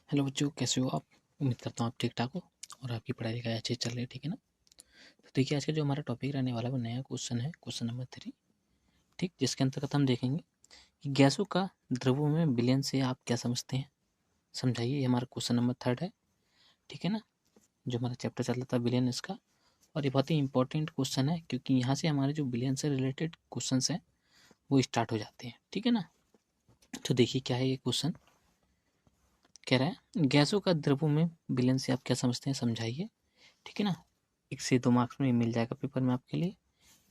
Hello बच्चों, कैसे हो आप? उम्मीद करता हूँ आप ठीक ठाक हो और आपकी पढ़ाई लिखाई अच्छी चल रही है। ठीक है ना? तो देखिए, आज का जो हमारा टॉपिक रहने वाला है वो नया क्वेश्चन है, क्वेश्चन नंबर 3। ठीक, जिसके अंतर्गत हम देखेंगे कि गैसों का द्रव्यों में विलयन से आप क्या समझते हैं, समझाइए। ये हमारा क्वेश्चन नंबर 3 है। ठीक है ना? जो हमारा चैप्टर चल रहा था विलयन इसका, और ये बहुत ही इंपॉर्टेंट क्वेश्चन है क्योंकि यहाँ से हमारे जो विलयन से रिलेटेड क्वेश्चन हैं वो स्टार्ट हो जाते हैं। ठीक है ना? तो देखिए क्या है ये क्वेश्चन। कह रहा है गैसों का द्रव्यों में विलयन से आप क्या समझते हैं, समझाइए। ठीक है ना? 1 से 2 मार्क्स में मिल जाएगा पेपर में आपके लिए।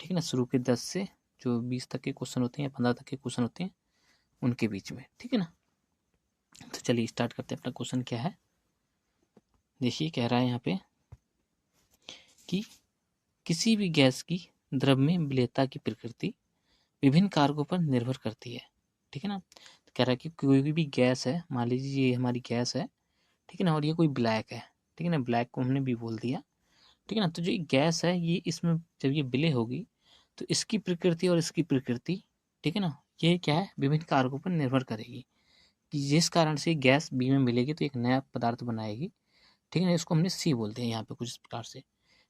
ठीक है ना? शुरू के 10 से जो 20 तक के क्वेश्चन होते हैं या 15 तक के क्वेश्चन होते हैं उनके बीच में। ठीक है ना? तो चलिए स्टार्ट करते हैं। अपना क्वेश्चन क्या है, देखिए। कह रहा है यहाँ पे कि किसी भी गैस की द्रव में विलेयता की प्रकृति विभिन्न कारकों पर निर्भर करती है। ठीक है ना? तो कह रहा है कि कोई भी गैस है, मान लीजिए ये हमारी गैस है। ठीक है ना? और ये कोई ब्लैक है। ठीक है ना? ब्लैक को हमने भी बोल दिया। ठीक है ना? तो जो गैस है ये, इसमें जब ये विलय होगी तो इसकी प्रकृति और इसकी प्रकृति, ठीक है ना, ये क्या है, विभिन्न कारकों पर निर्भर करेगी कि जिस कारण से गैस बी में मिलेगी तो एक नया पदार्थ बनाएगी। ठीक है ना? इसको हमने सी बोलते हैं यहाँ पे कुछ इस प्रकार से।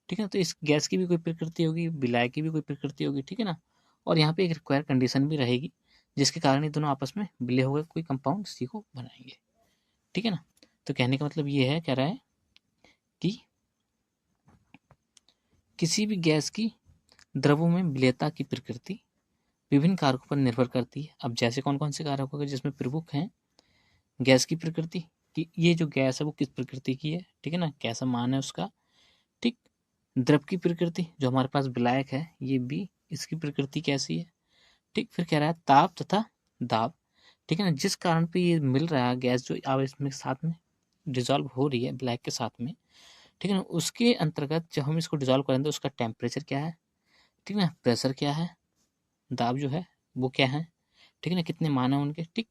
ठीक है ना? तो इस गैस की भी कोई प्रकृति होगी, विलाय की भी कोई प्रकृति होगी। ठीक है ना? और यहाँ पे एक रिक्वायर कंडीशन भी रहेगी जिसके कारण ये दोनों आपस में विलय होकर कोई कंपाउंड सी को बनाएंगे। ठीक है ना? तो कहने का मतलब ये है, कह रहा है कि किसी भी गैस की द्रवों में विलेयता की प्रकृति विभिन्न कारकों पर निर्भर करती है। अब जैसे कौन कौन से कारक होंगे जिसमें प्रमुख हैं गैस की प्रकृति, कि ये जो गैस है वो किस प्रकृति की है। ठीक है ना? कैसा मान है उसका। ठीक। द्रव की प्रकृति जो हमारे पास विलायक है ये भी, इसकी प्रकृति कैसी है। ठीक। फिर कह रहा है ताप तथा दाब। ठीक है ना? जिस कारण पे ये मिल रहा है गैस, जो अब इसमें साथ में डिजॉल्व हो रही है ब्लैक के साथ में। ठीक है ना? उसके अंतर्गत जब हम इसको डिजॉल्व करेंगे तो उसका टेम्परेचर क्या है, ठीक है ना, प्रेशर क्या है, दाब जो है वो क्या है। ठीक है ना? कितने मान है उनके। ठीक।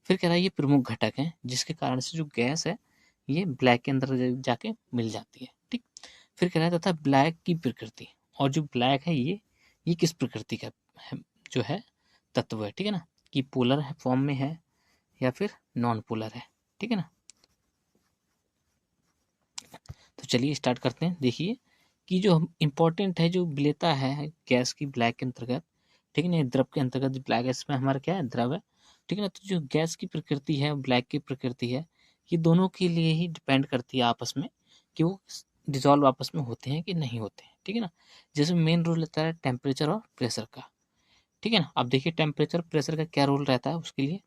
फिर कह रहा है ये प्रमुख घटक हैं जिसके कारण से जो गैस है ये ब्लैक के अंदर जाके मिल जाती है। ठीक। फिर कह रहा है तथा ब्लैक की प्रकृति, और जो ब्लैक है ये किस प्रकृति का है, जो है तत्व है। ठीक है ना? कि पोलर है, फॉर्म में है या फिर नॉन पोलर है। ठीक है ना? तो चलिए स्टार्ट करते हैं। देखिए कि जो इम्पोर्टेंट है, जो विलेयता है गैस की ब्लैक के अंतर्गत, ठीक है ना, द्रव के अंतर्गत, ब्लैक गैस में हमारा क्या है, द्रव है। ठीक है ना? तो जो गैस की प्रकृति है, ब्लैक की प्रकृति है, ये दोनों के लिए ही डिपेंड करती है आपस में कि वो डिजॉल्व आपस में होते हैं कि नहीं होते हैं। ठीक है ना? जैसे मेन रोल रहता है टेम्परेचर और प्रेशर का। ठीक है ना? अब देखिए टेम्परेचर प्रेशर का क्या रोल रहता है उसके लिए।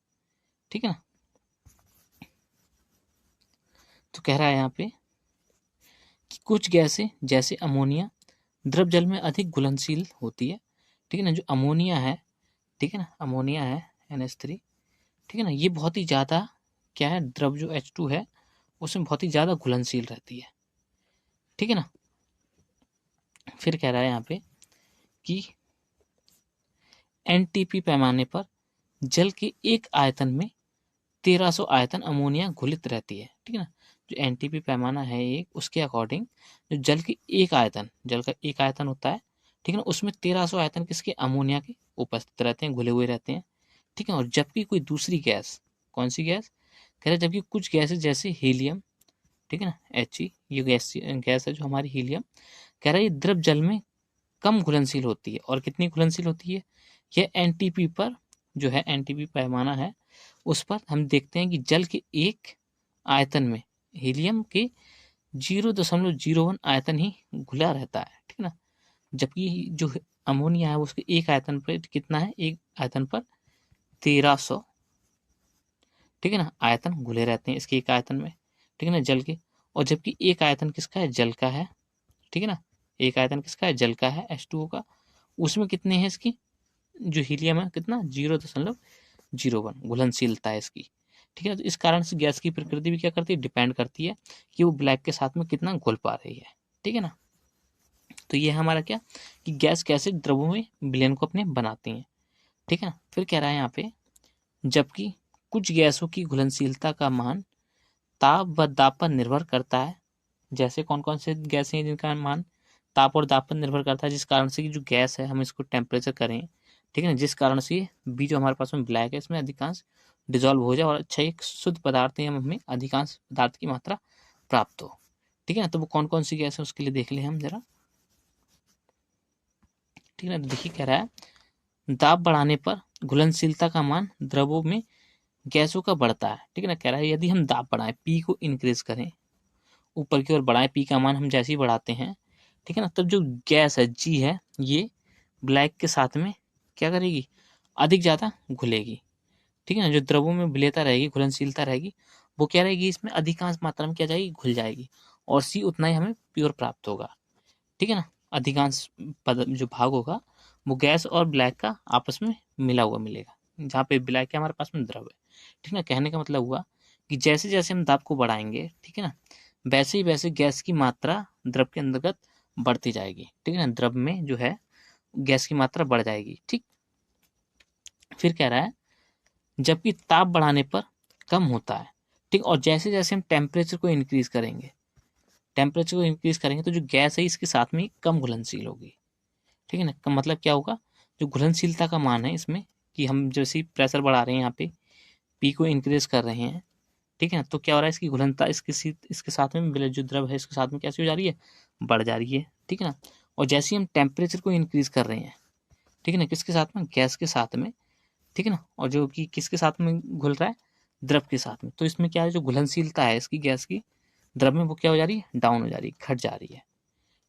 ठीक है ना? तो कह रहा है यहाँ पे कि कुछ गैसें जैसे अमोनिया द्रव जल में अधिक घुलनशील होती है। ठीक है ना? जो अमोनिया है, ठीक है ना, अमोनिया है NH3। ठीक है ना? ये बहुत ही ज़्यादा क्या है, द्रव जो H2 है उसमें बहुत ही ज़्यादा घुलनशील रहती है। ठीक है ना? फिर कह रहा है यहाँ पे कि NTP पैमाने पर जल के एक आयतन में 1300 आयतन अमोनिया घुलित रहती है। ठीक है ना? जो NTP पैमाना है एक, उसके अकॉर्डिंग जो जल की एक आयतन, जल का एक आयतन होता है, ठीक है ना, उसमें 1300 आयतन किसके, अमोनिया के उपस्थित रहते हैं, घुले हुए रहते हैं। ठीक है? और जबकि कोई दूसरी गैस, कौन सी गैस, कह रहे हैं जबकि कुछ गैसेज जैसे हीलियम, ठीक है ना, He, ये गैस गैस है जो हमारी हीलियम, कह रहा है ये द्रव जल में कम घुलनशील होती है। और कितनी घुलनशील होती है, यह NTP पर, जो है NTP पैमाना है उस पर हम देखते हैं कि जल के एक आयतन में हीलियम के 0.01 आयतन ही घुला रहता है। ठीक है ना? जबकि जो अमोनिया है उसके एक आयतन पर कितना है, एक आयतन पर 1300, ठीक है ना, आयतन घुले रहते हैं इसके एक आयतन में। ठीक है ना? जल के। और जबकि एक आयतन किसका है, जल का है। ठीक है ना? एक आयतन किसका है, जल का है, H2O का। उसमें कितने हैं इसकी, जो हीलियम है कितना, 0.01 घुलनशीलता है इसकी। ठीक है? तो इस कारण से गैस की प्रकृति भी क्या करती है, डिपेंड करती है कि वो ब्लैक के साथ में कितना घुल पा रही है। ठीक है ना? तो ये है हमारा क्या, कि गैस कैसे द्रवों में विलयन को अपने बनाती हैं। ठीक है ना? फिर कह रहा है यहाँ पे जबकि कुछ गैसों की घुलनशीलता का मान ताप व दाब पर निर्भर करता है। जैसे कौन कौन से गैस हैं जिनका मान ताप और दाब पर निर्भर करता है, जिस कारण से कि जो गैस है हम इसको टेम्परेचर करें, ठीक है ना, जिस कारण से बी जो हमारे पास में ब्लैक है इसमें अधिकांश डिजॉल्व हो जाए और अच्छा एक शुद्ध पदार्थ या हमें अधिकांश पदार्थ की मात्रा प्राप्त हो। ठीक है ना। तो वो कौन कौन सी गैस है उसके लिए देख लें हम जरा। ठीक है ना। तो देखिए कह रहा है दाब बढ़ाने पर घुलनशीलता का मान द्रवों में गैसों का बढ़ता है। ठीक है ना। कह रहा है यदि हम दाब बढ़ाएं, पी को इंक्रीज करें, ऊपर की ओर बढ़ाएं, पी का मान हम जैसे ही बढ़ाते हैं, ठीक है ना, तब जो गैस है जी है, ये ब्लैक के साथ में क्या करेगी, अधिक ज़्यादा घुलेगी। ठीक है ना। जो द्रवों में विलेयता रहेगी, घुलनशीलता रहेगी, वो क्या रहेगी, इसमें अधिकांश मात्रा में क्या जाएगी, घुल जाएगी, और सी उतना ही हमें प्योर प्राप्त होगा। ठीक है ना। अधिकांश पद जो भाग होगा वो गैस और ब्लैक का आपस में मिला हुआ मिलेगा, जहाँ पे ब्लैक है हमारे पास में द्रव है। ठीक है ना। कहने का मतलब हुआ कि जैसे जैसे हम दाब को बढ़ाएंगे, ठीक है ना, वैसे ही वैसे गैस की मात्रा द्रव के अंतर्गत बढ़ती जाएगी। ठीक है ना। द्रव में जो है गैस की मात्रा बढ़ जाएगी। ठीक। फिर कह रहा है जबकि ताप बढ़ाने पर कम होता है। ठीक। और जैसे जैसे हम टेम्परेचर को इंक्रीज करेंगे, तो जो गैस है इसके साथ में कम घुलनशील होगी। ठीक है ना। का मतलब क्या होगा, जो घुलनशीलता का मान है इसमें, कि हम जैसे ही प्रेशर बढ़ा रहे हैं, यहाँ पे पी को इंक्रीज कर रहे हैं, ठीक है ना, तो क्या हो रहा है, इसकी घुलनता इसके साथ में जो द्रव है इसके साथ में कैसी हो जा रही है, बढ़ जा रही है। ठीक है ना। और जैसे ही हम टेम्परेचर को इंक्रीज कर रहे हैं, ठीक है ना, किसके साथ में, गैस के साथ में, ठीक है ना, और जो कि किसके साथ में घुल रहा है, द्रव के साथ में, तो इसमें क्या है, जो घुलनशीलता है इसकी गैस की द्रव में, वो क्या हो जा रही है, डाउन हो जा रही है, घट जा रही है।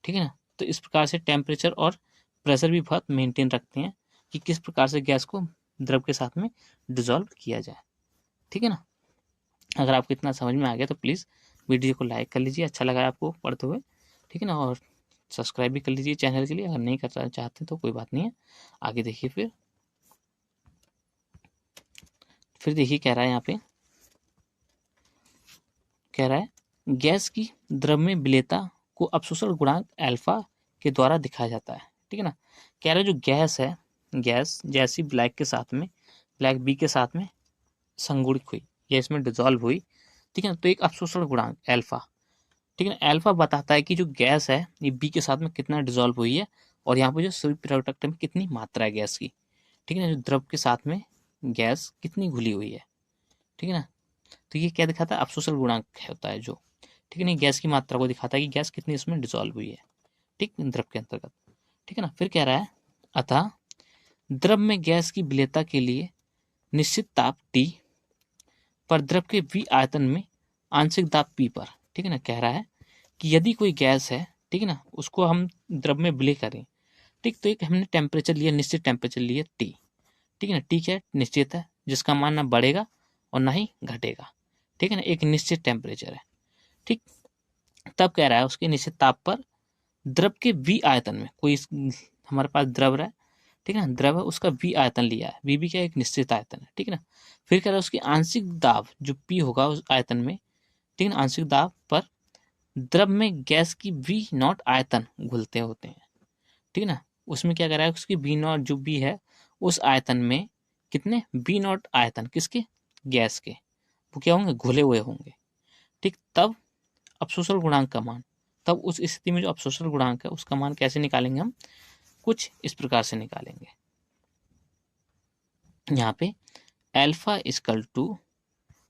ठीक है ना। तो इस प्रकार से टेम्परेचर और प्रेशर भी बहुत मेंटेन रखते हैं कि किस प्रकार से गैस को द्रव के साथ में डिजोल्व किया जाए। ठीक है ना। अगर आपको इतना समझ में आ गया तो प्लीज़ वीडियो को लाइक कर लीजिए, अच्छा लगा आपको पढ़ते हुए। ठीक है ना। और सब्सक्राइब भी कर लीजिए चैनल के लिए, अगर नहीं करना चाहते तो कोई बात नहीं है। आगे देखिए। फिर देखिए कह रहा है यहाँ पे, कह रहा है गैस की द्रव में विलेयता को अपशोषण गुणांक अल्फा के द्वारा दिखाया जाता है। ठीक है ना। कह रहा है जो गैस है, गैस जैसी ब्लैक के साथ में, ब्लैक बी के साथ में संगुणित हुई या इसमें डिजॉल्व हुई, ठीक है ना, तो एक अपशोषण गुणांक अल्फा, ठीक है ना, अल्फा बताता है कि जो गैस है ये बी के साथ में कितना डिजॉल्व हुई है, और यहाँ पे जो सुई प्रोडक्ट में कितनी मात्रा है गैस की। ठीक है ना। जो द्रव के साथ में गैस कितनी घुली हुई है। ठीक है ना। तो ये क्या दिखाता है, अपशोषण गुणांक होता है जो, ठीक है ना, गैस की मात्रा को दिखाता है कि गैस कितनी इसमें डिजॉल्व हुई है, ठीक, द्रव के अंतर्गत। ठीक है ना। फिर कह रहा है अतः द्रव में गैस की विलेयता के लिए निश्चित ताप T पर द्रव के V आयतन में आंशिक दाब P पर, ठीक है ना, कह रहा है कि यदि कोई गैस है, ठीक है ना, उसको हम द्रव में विलय करें, ठीक, तो एक हमने टेम्परेचर लिया, निश्चित टेम्परेचर लिया T, ठीक है ना, T क्या है, निश्चित है, जिसका मान ना बढ़ेगा और ना ही घटेगा। ठीक है ना। एक निश्चित टेम्परेचर है। ठीक। तब कह रहा है उसके निश्चित ताप पर द्रव के V आयतन में, कोई हमारे पास द्रव है, ठीक है ना, द्रव है, उसका V आयतन लिया है, V भी क्या एक निश्चित आयतन है। ठीक है ना। फिर कह रहा है उसकी आंशिक दाब जो P होगा उस आयतन में, ठीक है ना, आंशिक दाब पर द्रव में गैस की V0 आयतन घुलते होते हैं। ठीक है ना। उसमें क्या कर रहा है, उसकी V0 जो B है उस आयतन में कितने V0 आयतन किसके, गैस के, वो क्या होंगे, घुले हुए होंगे। ठीक। तब अपशोषण गुणांक का मान, तब उस स्थिति में जो अपशोषण गुणांक है उसका मान कैसे निकालेंगे हम, कुछ इस प्रकार से निकालेंगे। यहाँ पे alpha equal to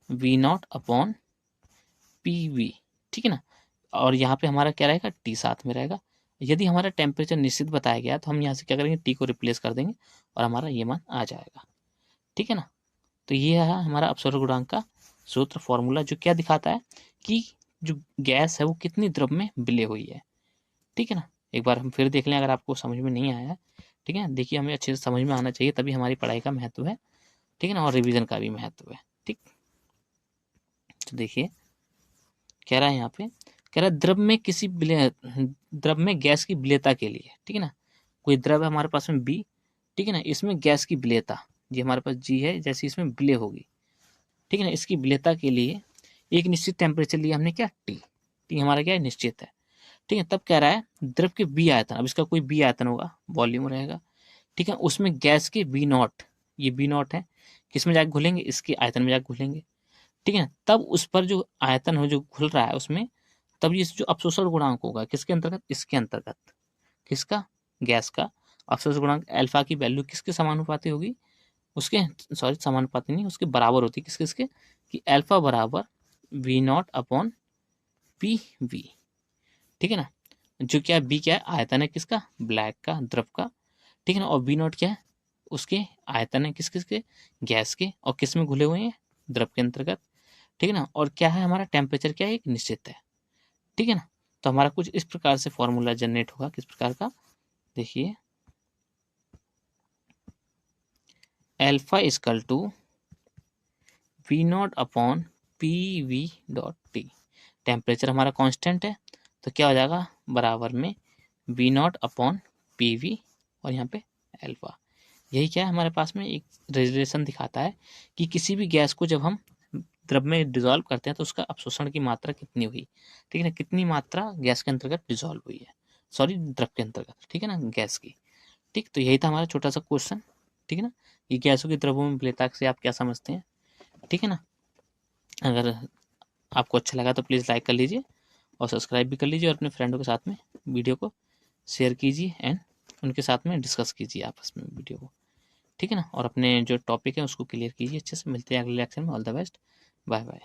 V0 upon PV, ठीक है ना, और यहाँ पे हमारा क्या रहेगा, T साथ में रहेगा। यदि हमारा टेम्परेचर निश्चित बताया गया तो हम यहाँ से क्या करेंगे, T को रिप्लेस कर देंगे और हमारा ये मान आ जाएगा। ठीक है ना। तो ये है हमारा अपसरण गुणांक का सूत्र, फॉर्मूला, जो क्या दिखाता है कि जो गैस है वो कितनी द्रव में विलय हुई है। ठीक है ना। एक बार हम फिर देख लें अगर आपको समझ में नहीं आया है। ठीक है। देखिए हमें अच्छे से समझ में आना चाहिए, तभी हमारी पढ़ाई का महत्व है। ठीक है ना। और रिवीजन का भी महत्व है। ठीक। तो देखिए कह रहा है यहाँ पे, कह रहा है द्रव में गैस की विलेयता के लिए, ठीक है ना, कोई द्रव है हमारे पास में बी, ठीक है ना, इसमें गैस की विलेयता जी हमारे पास जी है, जैसे इसमें विलय होगी, ठीक है ना, इसकी विलेयता के लिए एक निश्चित टेम्परेचर लिया हमने, क्या, टी, टी हमारा क्या है, निश्चित है। ठीक है। तब कह रहा है द्रव के बी आयतन, अब इसका कोई बी आयतन होगा, वॉल्यूम रहेगा, ठीक है, उसमें गैस के बी नॉट, ये बी नॉट है, किसमें जाकर घुलेंगे, इसके आयतन में जाकर घुलेंगे। ठीक है। तब उस पर जो आयतन हो जो घुल रहा है उसमें, तब ये जो अपशोषण गुणांक होगा किसके अंतर्गत, इसके अंतर्गत, किसका, गैस का। अपशोषण गुणांक अल्फा की वैल्यू किसके समानुपाती होगी, उसके सॉरी समानुपाती नहीं, उसके बराबर होती है। किसके किसके कि अल्फा बराबर V naught upon P V, ठीक है ना। जो क्या बी क्या है, आयतन है किसका, ब्लैक का, द्रव का, ठीक है ना। और वी नॉट क्या है, उसके आयतन है किस किसके, गैस के, और किस में घुले हुए हैं, द्रव के अंतर्गत, ठीक है ना। और क्या है हमारा टेम्परेचर क्या है, एक निश्चित है, ठीक है ना। तो हमारा कुछ इस प्रकार से फॉर्मूला जनरेट होगा, किस प्रकार का, देखिए alpha equal to V naught upon P V dot T. Temperature हमारा कांस्टेंट है, तो क्या हो जाएगा, बराबर में V naught upon P V, और यहाँ पे एल्फा। यही क्या है हमारे पास में एक रिलेशन दिखाता है कि किसी भी गैस को जब हम द्रव में डिजोल्व करते हैं तो उसका अपशोषण की मात्रा कितनी हुई, ठीक है ना, कितनी मात्रा गैस के अंतर्गत डिजोल्व हुई है, सॉरी द्रव के अंतर्गत, ठीक है ना, गैस की। ठीक, तो यही था हमारा छोटा सा क्वेश्चन, ठीक है ना। ये गैसों की द्रवों में विलेयता से आप क्या समझते हैं, ठीक है ना। अगर आपको अच्छा लगा तो प्लीज़ लाइक कर लीजिए और सब्सक्राइब भी कर लीजिए, और अपने फ्रेंडों के साथ में वीडियो को शेयर कीजिए एंड उनके साथ में डिस्कस कीजिए आपस में वीडियो को, ठीक है ना। और अपने जो टॉपिक है उसको क्लियर कीजिए अच्छे से। मिलते हैं अगले लेक्चर में। All the best, bye bye.